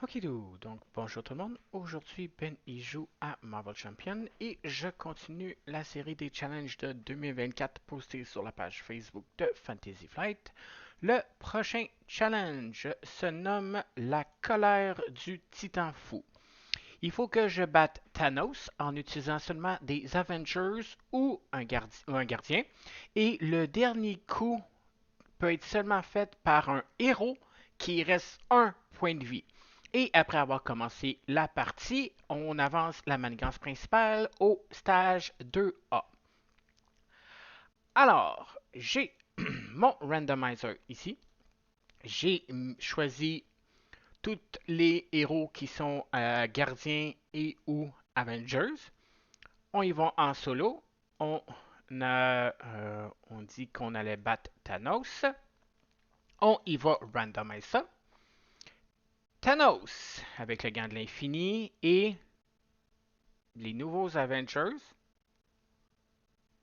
Ok, donc bonjour tout le monde. Aujourd'hui, Ben y joue à Marvel Champion et je continue la série des challenges de 2024 postés sur la page Facebook de Fantasy Flight. Le prochain challenge se nomme La colère du Titan Fou. Il faut que je batte Thanos en utilisant seulement des Avengers ou un gardien. Et le dernier coup peut être seulement fait par un héros qui reste un point de vie. Et après avoir commencé la partie, on avance la manigance principale au stage 2A. Alors, j'ai mon randomizer ici. J'ai choisi tous les héros qui sont gardiens et ou Avengers. On y va en solo. On dit qu'on allait battre Thanos. On y va randomiser ça. Thanos avec le gant de l'infini et les nouveaux Avengers.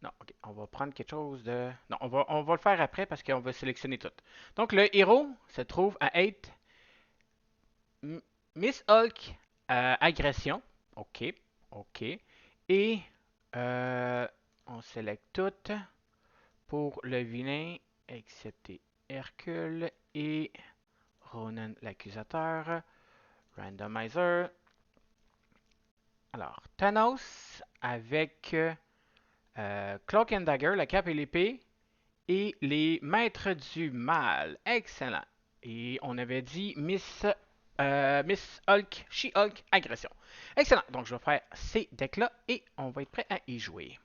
Non, ok, on va prendre quelque chose de. Non, on va le faire après parce qu'on va sélectionner tout. Donc, le héros se trouve à être Miss Hulk Agression. Ok, ok. Et on sélecte tout pour le vilain, excepté Hercule et Ronan l'accusateur. Randomizer. Alors, Thanos avec Cloak and Dagger, la cape et l'épée, et les maîtres du mal. Excellent. Et on avait dit Miss Hulk, She-Hulk, agression. Excellent. Donc, je vais faire ces decks-là et on va être prêt à y jouer.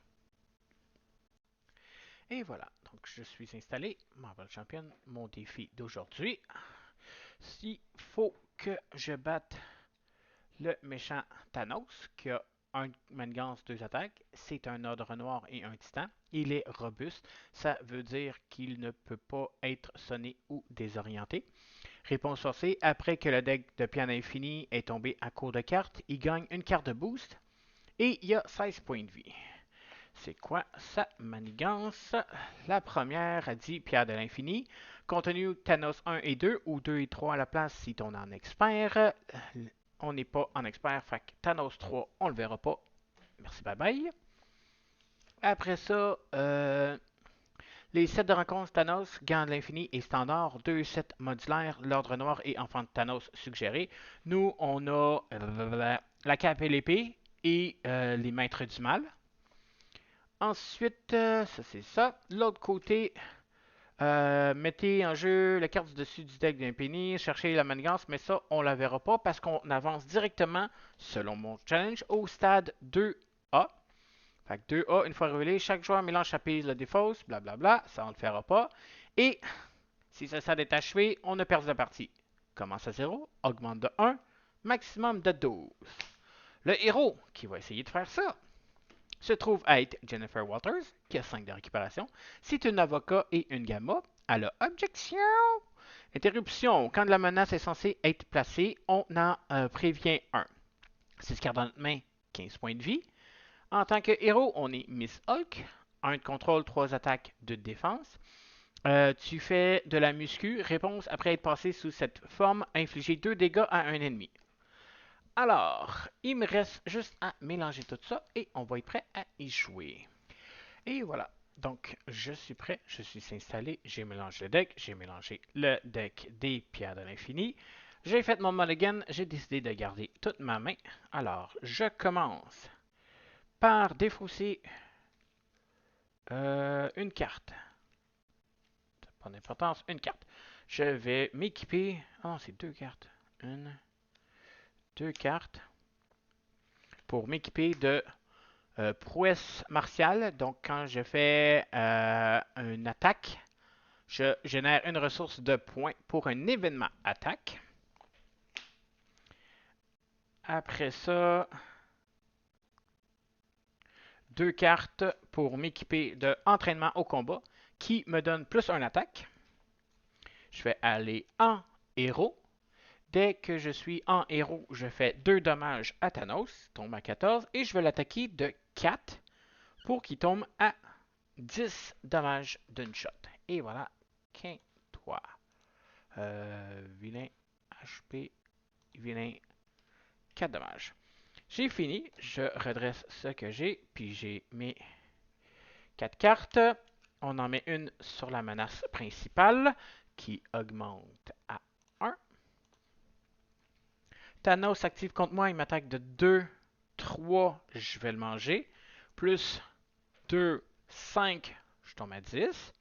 Et voilà. Donc, je suis installé. Marvel Champion, mon défi d'aujourd'hui. S'il faut que je batte le méchant Thanos, qui a un manigance, deux attaques, c'est un ordre noir et un titan. Il est robuste, ça veut dire qu'il ne peut pas être sonné ou désorienté. Réponse forcée, après que le deck de piano infini est tombé à court de cartes, il gagne une carte de boost et il y a 16 points de vie. C'est quoi sa manigance? La première a dit Pierre de l'infini. Contenu Thanos 1 et 2 ou 2 et 3 à la place si on est en expert. On n'est pas en expert, fait que Thanos 3, on le verra pas. Merci, bye bye. Après ça, les sets de rencontre Thanos, Gant de l'infini et standard, deux sets modulaires, l'ordre noir et enfant de Thanos suggérés. Nous, on a la cape et l'épée et les maîtres du mal. Ensuite, ça c'est ça. L'autre côté, mettez en jeu la carte du dessus du deck d'un penny, cherchez la manigance, mais ça, on la verra pas parce qu'on avance directement, selon mon challenge, au stade 2A. Fait que 2A, une fois révélé, chaque joueur mélange sa piste, le défausse, blablabla, ça on le fera pas. Et si ce stade est achevé, on a perdu la partie. Commence à 0, augmente de 1, maximum de 12. Le héros qui va essayer de faire ça se trouve à être Jennifer Walters, qui a 5 de récupération. C'est une avocat et une gamma. Elle a objection. Interruption. Quand la menace est censée être placée, on en prévient un. 6 cartes dans notre main, 15 points de vie. En tant que héros, on est Miss Hulk. 1 de contrôle, 3 attaques, 2 de défense. Tu fais de la muscu. Réponse après être passé sous cette forme, infliger 2 dégâts à un ennemi. Alors, il me reste juste à mélanger tout ça et on va être prêt à y jouer. Et voilà. Donc, je suis prêt, je suis installé, j'ai mélangé le deck, j'ai mélangé le deck des pierres de l'infini. J'ai fait mon mulligan, j'ai décidé de garder toute ma main. Alors, je commence par défausser une carte. Pas d'importance, une carte. Je vais m'équiper. Ah non, c'est deux cartes. Une, deux cartes. Pour m'équiper de prouesse martiale. Donc, quand je fais une attaque, je génère une ressource de points pour un événement attaque. Après ça, deux cartes pour m'équiper de entraînement au combat qui me donne plus un attaque. Je vais aller en héros. Dès que je suis en héros, je fais 2 dommages à Thanos, tombe à 14, et je vais l'attaquer de 4 pour qu'il tombe à 10 dommages d'une shot. Et voilà, 15 toi. Vilain HP vilain 4 dommages. J'ai fini, je redresse ce que j'ai, puis j'ai mes 4 cartes. On en met une sur la menace principale qui augmente à 1. Thanos s'active contre moi, il m'attaque de 2, 3, je vais le manger. Plus 2, 5, je tombe à 10.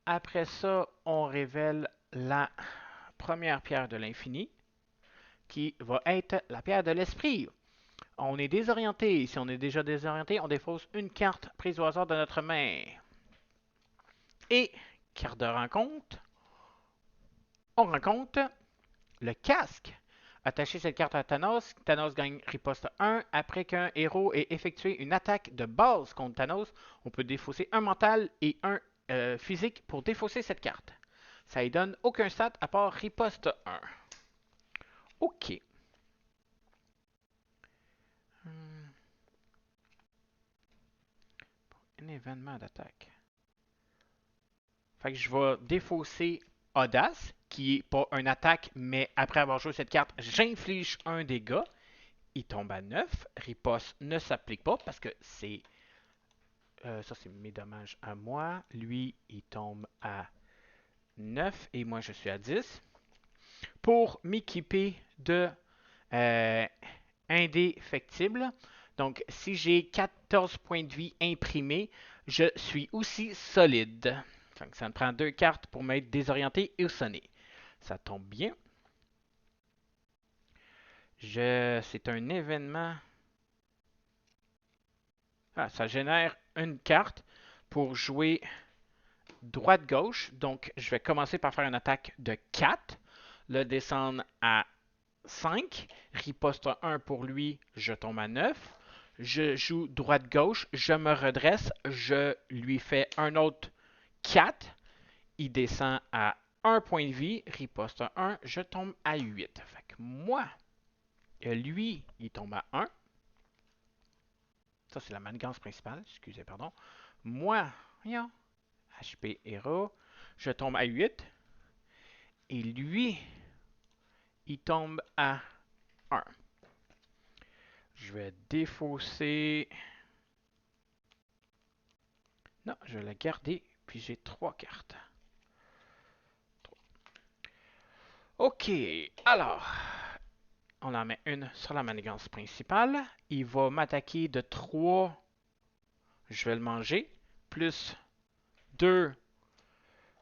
Après ça, on révèle la première pierre de l'infini, qui va être la pierre de l'esprit. On est désorienté. Si on est déjà désorienté, on défausse une carte prise au hasard de notre main. Et, carte de rencontre, on rencontre le casque. Attachez cette carte à Thanos. Thanos gagne riposte 1. Après qu'un héros ait effectué une attaque de base contre Thanos, on peut défausser un mental et un physique pour défausser cette carte. Ça ne donne aucun stat à part riposte 1. OK. Un événement d'attaque. Fait que je vais défausser Audace, qui est pas une attaque, mais après avoir joué cette carte, j'inflige un dégât. Il tombe à 9. Riposte ne s'applique pas parce que c'est. Ça, c'est mes dommages à moi. Lui, il tombe à 9 et moi, je suis à 10. Pour m'équiper de indéfectible, donc si j'ai 14 points de vie imprimés, je suis aussi solide. Donc, ça me prend 2 cartes pour m'être désorienté et sonné. Ça tombe bien. C'est un événement. Ah, ça génère une carte pour jouer droite-gauche. Donc, je vais commencer par faire une attaque de 4. Le descendre à 5. Riposte 1 pour lui, je tombe à 9. Je joue droite-gauche, je me redresse, je lui fais un autre 4. Il descend à 1 point de vie, riposte 1, je tombe à 8. Fait que moi, lui, il tombe à 1. Ça, c'est la manigance principale, excusez, pardon. Moi, voyons, HP héros, je tombe à 8. Et lui, il tombe à 1. Je vais défausser. Non, je vais la garder, puis j'ai 3 cartes. OK, alors, on en met une sur la manigance principale. Il va m'attaquer de 3. Je vais le manger. Plus 2,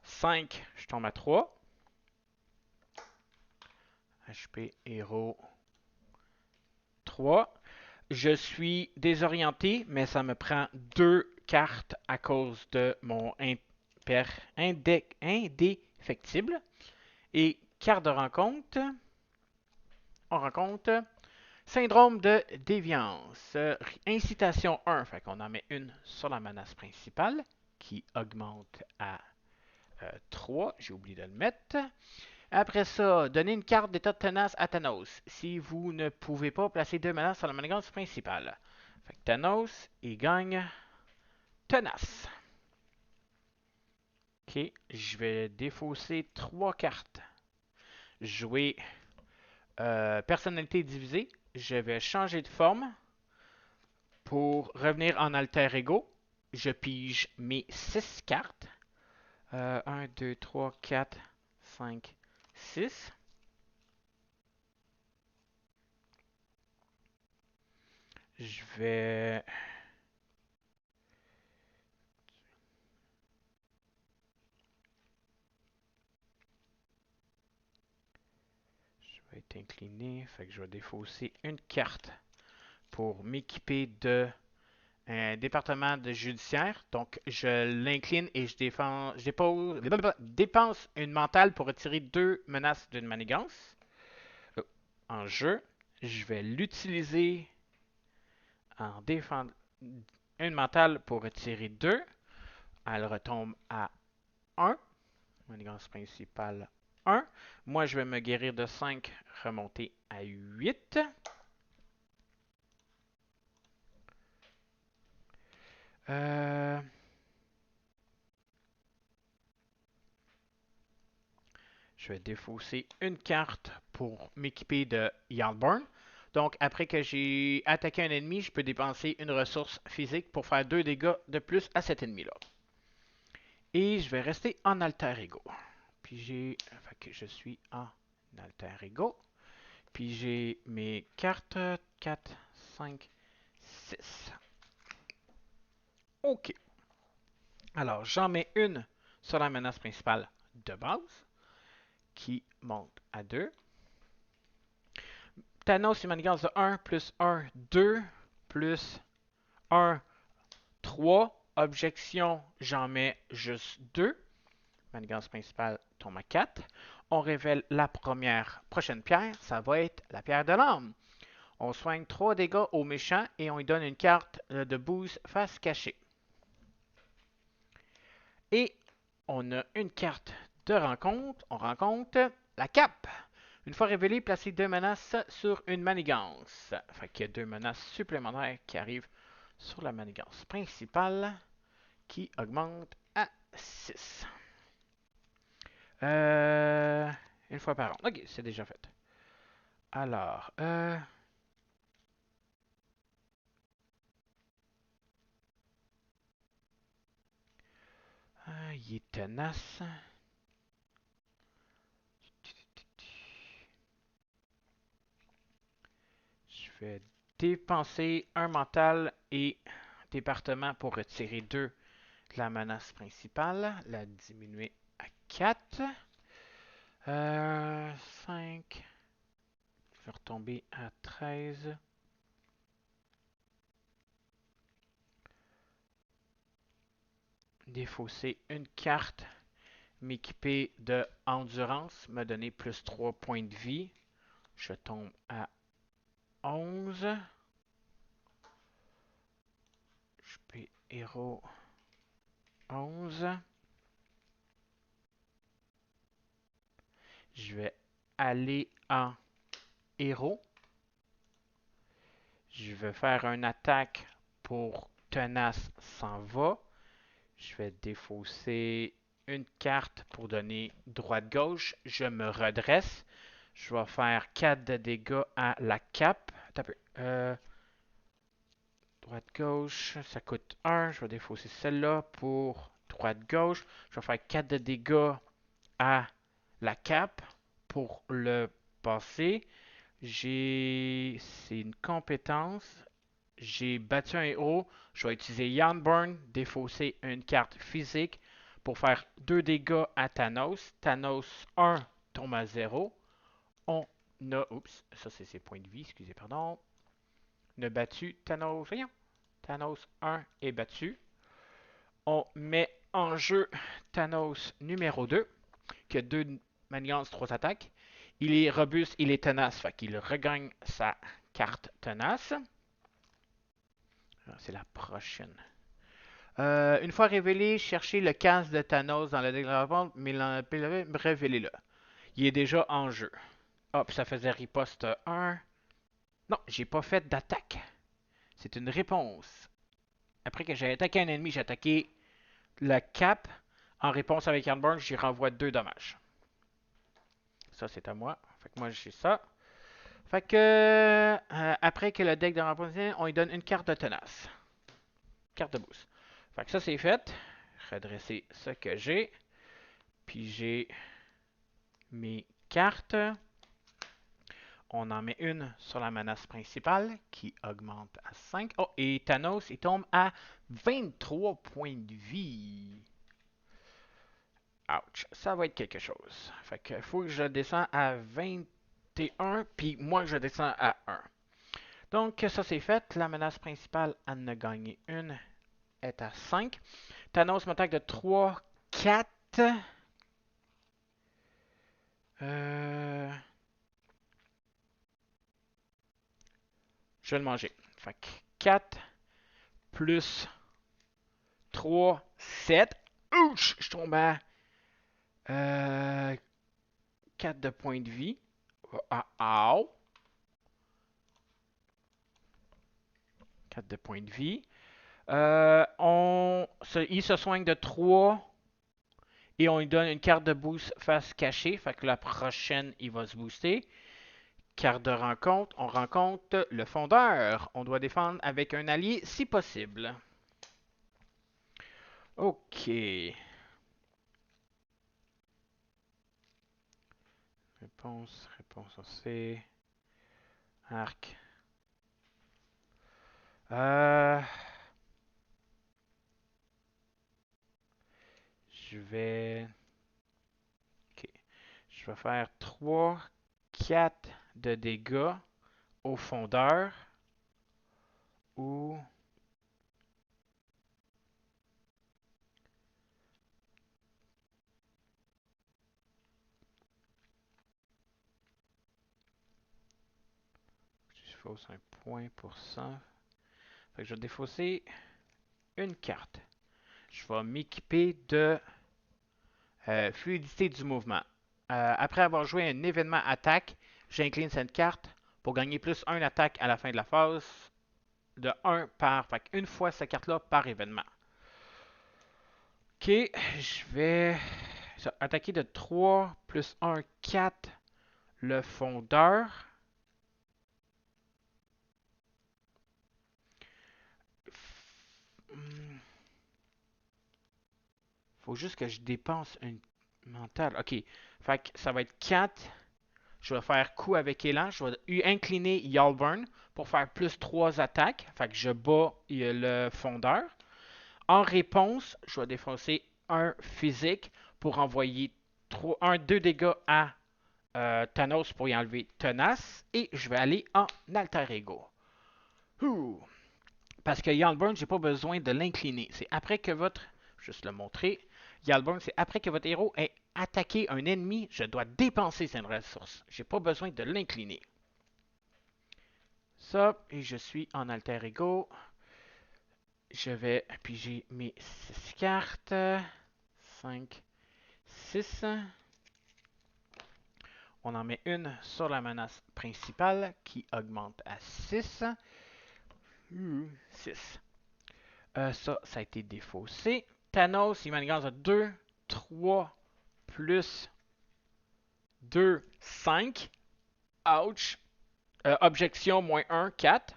5, je tombe à 3. HP héros 3. Je suis désorienté, mais ça me prend 2 cartes à cause de mon indéfectible. Et carte de rencontre, on rencontre syndrome de déviance. Incitation 1, fait qu'on en met une sur la menace principale qui augmente à 3. J'ai oublié de le mettre. Après ça, donnez une carte d'état de tenace à Thanos. Si vous ne pouvez pas placer 2 menaces sur la manigance principale. Fait que Thanos, il gagne tenace. Ok, je vais défausser 3 cartes. Jouer personnalité divisée. Je vais changer de forme pour revenir en alter ego. Je pige mes 6 cartes. 1, 2, 3, 4, 5, 6. Je vais. Je vais être incliné. Fait que je vais défausser une carte pour m'équiper de un département de judiciaire. Donc, je l'incline et dépense une mentale pour retirer 2 menaces d'une manigance. En jeu, je vais l'utiliser en défendre une mentale pour retirer 2. Elle retombe à 1. Manigance principale 1. Moi, je vais me guérir de 5, remonter à 8. Je vais défausser une carte pour m'équiper de Yardburn. Donc, après que j'ai attaqué un ennemi, je peux dépenser une ressource physique pour faire 2 dégâts de plus à cet ennemi-là. Et je vais rester en alter ego. Puis j'ai. Fait que je suis en alter ego. Puis j'ai mes cartes 4, 5, 6. OK. Alors, j'en mets une sur la menace principale de base, qui monte à 2. Thanos et manigance de 1 plus 1, 2 plus 1, 3. Objection, j'en mets juste 2. Manigance principale tombe à 4. On révèle la prochaine pierre, ça va être la pierre de l'âme. On soigne 3 dégâts au méchant et on lui donne une carte de boost face cachée. Et on a une carte de rencontre. On rencontre la cape. Une fois révélée, placez 2 menaces sur une manigance. Fait qu'il y a 2 menaces supplémentaires qui arrivent sur la manigance principale qui augmente à 6. Une fois par an. Ok, c'est déjà fait. Alors, il est tenace. Je vais dépenser un mental et département pour retirer 2 de la menace principale. La diminuer à 4. 5. Je vais retomber à 13. Défausser une carte. M'équiper de endurance. Me donner plus 3 points de vie. Je tombe à 11. Je peux héros 11. Je vais aller en héros. Je vais faire une attaque pour tenace s'en va. Je vais défausser une carte pour donner droite-gauche. Je me redresse. Je vais faire 4 de dégâts à la cape. Droite-gauche, ça coûte 1. Je vais défausser celle-là pour droite-gauche. Je vais faire 4 de dégâts à la cape pour le passer. C'est une compétence. J'ai battu un héros. Je vais utiliser Yardburn, défausser une carte physique pour faire 2 dégâts à Thanos. Thanos 1 tombe à 0. On a. Oups, ça c'est ses points de vie, excusez, pardon. On a battu Thanos. Voyons. Thanos 1 est battu. On met en jeu Thanos numéro 2, qui a 2 manigances, 3 attaques. Il est robuste, il est tenace, fait qu'il regagne sa carte tenace. C'est la prochaine. Une fois révélé, cherchez le casque de Thanos dans le déclenchement, mais révélez-le. Il est déjà en jeu. Hop, ça faisait riposte 1. Non, j'ai pas fait d'attaque. C'est une réponse. Après que j'ai attaqué un ennemi, j'ai attaqué la cape. En réponse avec Yardburn, j'y renvoie 2 dommages. Ça, c'est à moi. Fait que moi, j'ai ça. Fait que, après que le deck de remplacement, on lui donne une carte de tenace. Carte de boost. Fait que ça, c'est fait. Redresser ce que j'ai. Puis j'ai mes cartes. On en met une sur la menace principale qui augmente à 5. Oh, et Thanos, il tombe à 23 points de vie. Ouch, ça va être quelque chose. Fait que faut que je descends à 21, puis moi je descends à 1. Donc ça c'est fait. La menace principale en a gagné une, est à 5. Thanos m'attaque de 3, 4. Je vais le manger. Fait que 4 plus 3, 7. Ouch! Je tombe à 4 de points de vie. Ah, ow! 4 de points de vie. Il se soigne de 3 Et on lui donne une carte de boost face cachée. Fait que la prochaine, il va se booster. Carte de rencontre, on rencontre le fondeur. On doit défendre avec un allié si possible. Ok. Réponse C. Arc. Euh, je vais. Ok. Je vais faire 3, 4 de dégâts au fondeur. Ou. Je fausse un point pour ça. Fait que je vais défausser une carte. Je vais m'équiper de fluidité du mouvement. Après avoir joué un événement attaque, j'incline cette carte pour gagner plus 1 attaque à la fin de la phase de 1 par. Fait une fois cette carte-là par événement. Ok, je vais attaquer de 3 plus 1, 4 le fondeur. Faut juste que je dépense une mentale. Ok, fait que ça va être 4. Je vais faire coup avec élan. Je vais incliner Yalburn pour faire plus 3 attaques. Fait que je bats le fondeur. En réponse, je vais défoncer un physique pour envoyer 2 dégâts à Thanos pour y enlever Tenace. Et je vais aller en Alter Ego. Ouh. Parce que Yalburn, j'ai pas besoin de l'incliner. C'est après que votre. Juste le montrer. Yalburn, c'est après que votre héros ait attaqué un ennemi, je dois dépenser cette ressource. J'ai pas besoin de l'incliner. Ça, et je suis en Alter Ego. Je vais piger mes 6 cartes. 5, 6. On en met une sur la menace principale qui augmente à 6. 6. Ça a été défaussé. Thanos, il manigance à 2, 3, plus 2, 5. Ouch. Objection, moins 1, 4.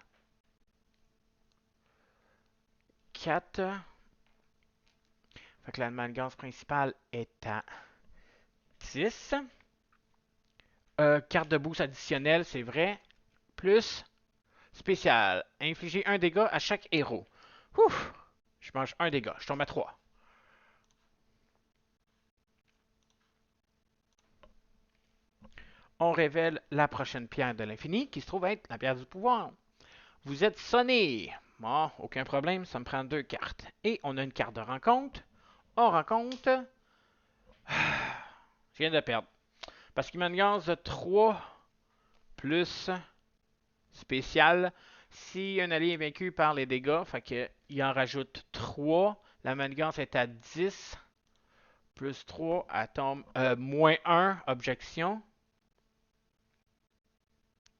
4. Fait que la manigance principale est à 10. Carte de boost additionnelle, c'est vrai. Plus spécial. Infliger un dégât à chaque héros. Ouf! Je mange un dégât. Je tombe à 3. On révèle la prochaine pierre de l'infini qui se trouve être la pierre du pouvoir. Vous êtes sonné. Bon, aucun problème, ça me prend 2 cartes. Et on a une carte de rencontre. On rencontre. Je viens de perdre. Parce qu'il manigance de 3 plus spécial. Si un allié est vaincu par les dégâts, fait que, il en rajoute 3. La manigance est à 10. Plus 3, elle tombe. Moins 1, objection.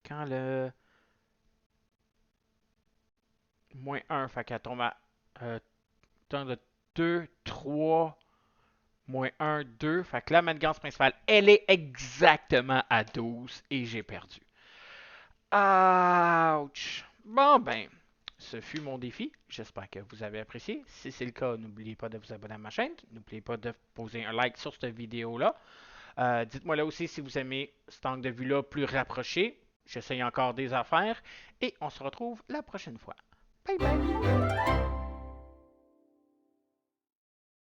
Quand le. Moins 1, fait qu'elle tombe à. Temps de 2, 3, moins 1, 2. Fait que la manigance principale, elle est exactement à 12 et j'ai perdu. Ouch! Bon ben, ce fut mon défi. J'espère que vous avez apprécié. Si c'est le cas, n'oubliez pas de vous abonner à ma chaîne. N'oubliez pas de poser un like sur cette vidéo-là. Dites-moi là aussi si vous aimez cet angle de vue-là plus rapproché. J'essaye encore des affaires. Et on se retrouve la prochaine fois. Bye bye!